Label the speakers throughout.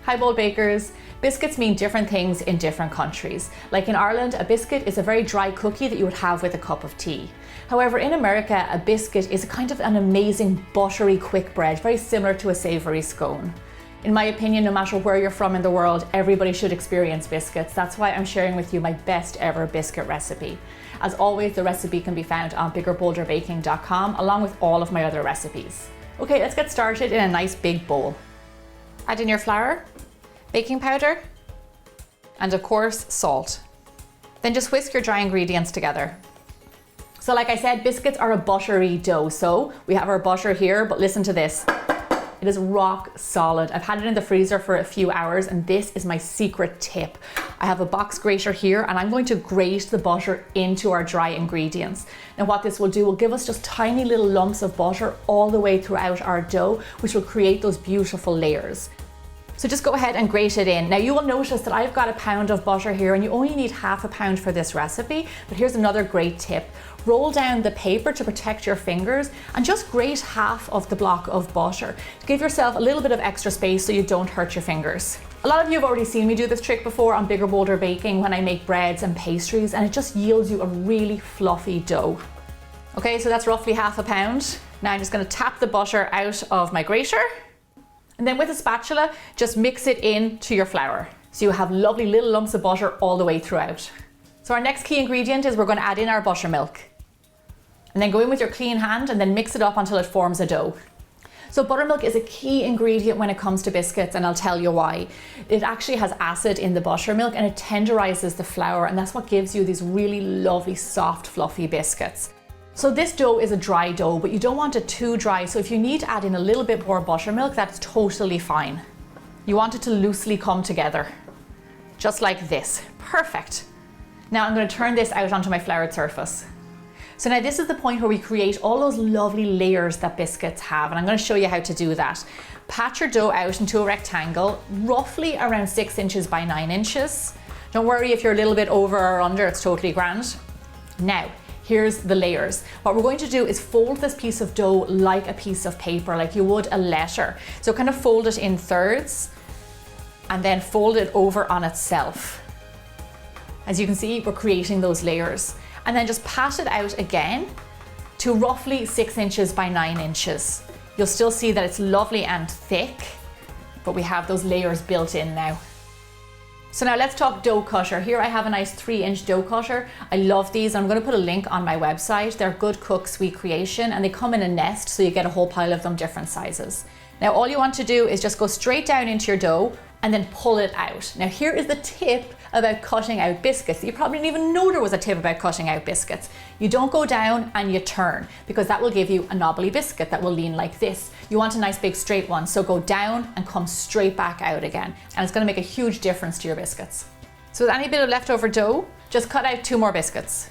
Speaker 1: Hi bold bakers. Biscuits mean different things in different countries. Like in Ireland, a biscuit is a very dry cookie that you would have with a cup of tea. However, in America, a biscuit is a kind of an amazing buttery quick bread, very similar to a savory scone. In my opinion, no matter where you're from in the world, everybody should experience biscuits. That's why I'm sharing with you my best ever biscuit recipe. As always, the recipe can be found on biggerbolderbaking.com along with all of my other recipes. Okay, let's get started in a nice big bowl. Add in your flour, baking powder, and of course, salt. Then just whisk your dry ingredients together. So like I said, biscuits are a buttery dough. So we have our butter here, but listen to this. It is rock solid. I've had it in the freezer for a few hours and this is my secret tip. I have a box grater here and I'm going to grate the butter into our dry ingredients. Now what this will do will give us just tiny little lumps of butter all the way throughout our dough, which will create those beautiful layers. So just go ahead and grate it in. Now you will notice that I've got a pound of butter here and you only need half a pound for this recipe, but here's another great tip. Roll down the paper to protect your fingers and just grate half of the block of butter. Give yourself a little bit of extra space so you don't hurt your fingers. A lot of you have already seen me do this trick before on Bigger Bolder Baking when I make breads and pastries, and it just yields you a really fluffy dough. Okay, so that's roughly half a pound. Now I'm just gonna tap the butter out of my grater. And then with a spatula, just mix it into your flour. So you have lovely little lumps of butter all the way throughout. So our next key ingredient is we're going to add in our buttermilk. And then go in with your clean hand and then mix it up until it forms a dough. So buttermilk is a key ingredient when it comes to biscuits, and I'll tell you why. It actually has acid in the buttermilk and it tenderizes the flour, and that's what gives you these really lovely, soft, fluffy biscuits. So this dough is a dry dough, but you don't want it too dry. So if you need to add in a little bit more buttermilk, that's totally fine. You want it to loosely come together, just like this. Perfect. Now I'm going to turn this out onto my floured surface. So now this is the point where we create all those lovely layers that biscuits have, and I'm going to show you how to do that. Pat your dough out into a rectangle, roughly around 6 inches by 9 inches. Don't worry if you're a little bit over or under, it's totally grand. Now, here's the layers. What we're going to do is fold this piece of dough like a piece of paper, like you would a letter. So kind of fold it in thirds and then fold it over on itself. As you can see, we're creating those layers. And then just pat it out again to roughly 6 inches by 9 inches. You'll still see that it's lovely and thick, but we have those layers built in now. So now let's talk dough cutter. Here I have a nice 3-inch dough cutter. I love these. I'm going to put a link on my website. They're Good Cook Sweet Creation and they come in a nest, so you get a whole pile of them, different sizes. Now all you want to do is just go straight down into your dough and then pull it out. Now here is the tip about cutting out biscuits. You probably didn't even know there was a tip about cutting out biscuits. You don't go down and you turn, because that will give you a knobbly biscuit that will lean like this. You want a nice big straight one, so go down and come straight back out again. And it's going to make a huge difference to your biscuits. So with any bit of leftover dough, just cut out 2 more biscuits.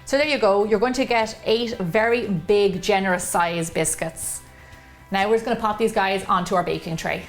Speaker 1: So there you go, you're going to get 8 very big, generous size biscuits. Now we're just going to pop these guys onto our baking tray.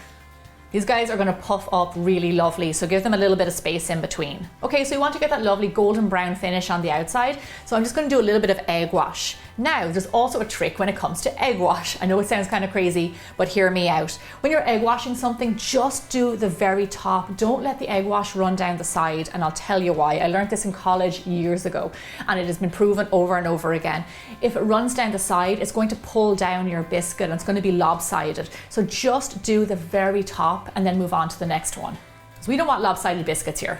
Speaker 1: These guys are going to puff up really lovely, so give them a little bit of space in between. Okay, so you want to get that lovely golden brown finish on the outside, so I'm just going to do a little bit of egg wash. Now, there's also a trick when it comes to egg wash. I know it sounds kind of crazy, but hear me out. When you're egg washing something, just do the very top. Don't let the egg wash run down the side, and I'll tell you why. I learned this in college years ago, and it has been proven over and over again. If it runs down the side, it's going to pull down your biscuit, and it's going to be lopsided. So just do the very top, and then move on to the next one. So we don't want lopsided biscuits here.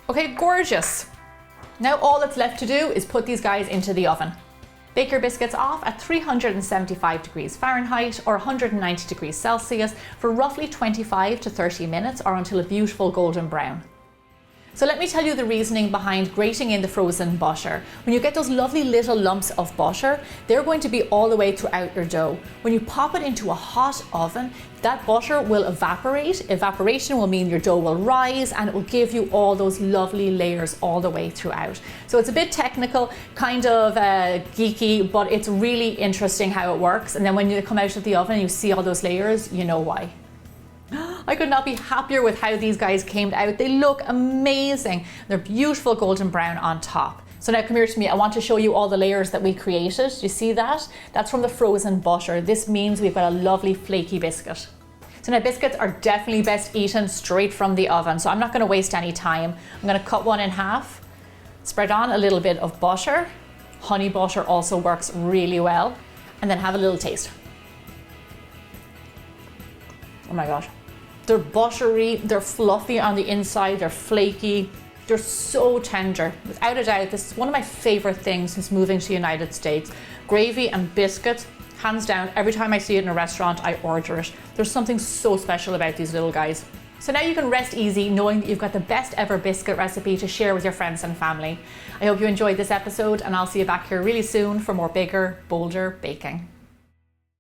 Speaker 1: Okay, gorgeous. Now all that's left to do is put these guys into the oven. Bake your biscuits off at 375 degrees Fahrenheit or 190 degrees Celsius for roughly 25 to 30 minutes or until a beautiful golden brown. So let me tell you the reasoning behind grating in the frozen butter. When you get those lovely little lumps of butter, they're going to be all the way throughout your dough. When you pop it into a hot oven, that butter will evaporate. Evaporation will mean your dough will rise and it will give you all those lovely layers all the way throughout. So it's a bit technical, kind of geeky, but it's really interesting how it works. And then when you come out of the oven and you see all those layers, you know why. I could not be happier with how these guys came out. They look amazing. They're beautiful golden brown on top. So now come here to me. I want to show you all the layers that we created. Do you see that? That's from the frozen butter. This means we've got a lovely flaky biscuit. So now biscuits are definitely best eaten straight from the oven, so I'm not going to waste any time. I'm going to cut one in half, spread on a little bit of butter. Honey butter also works really well, and then have a little taste. Oh my gosh. They're buttery, they're fluffy on the inside, they're flaky, they're so tender. Without a doubt, this is one of my favorite things since moving to the United States. Gravy and biscuits, hands down, every time I see it in a restaurant, I order it. There's something so special about these little guys. So now you can rest easy knowing that you've got the best ever biscuit recipe to share with your friends and family. I hope you enjoyed this episode, and I'll see you back here really soon for more bigger, bolder baking.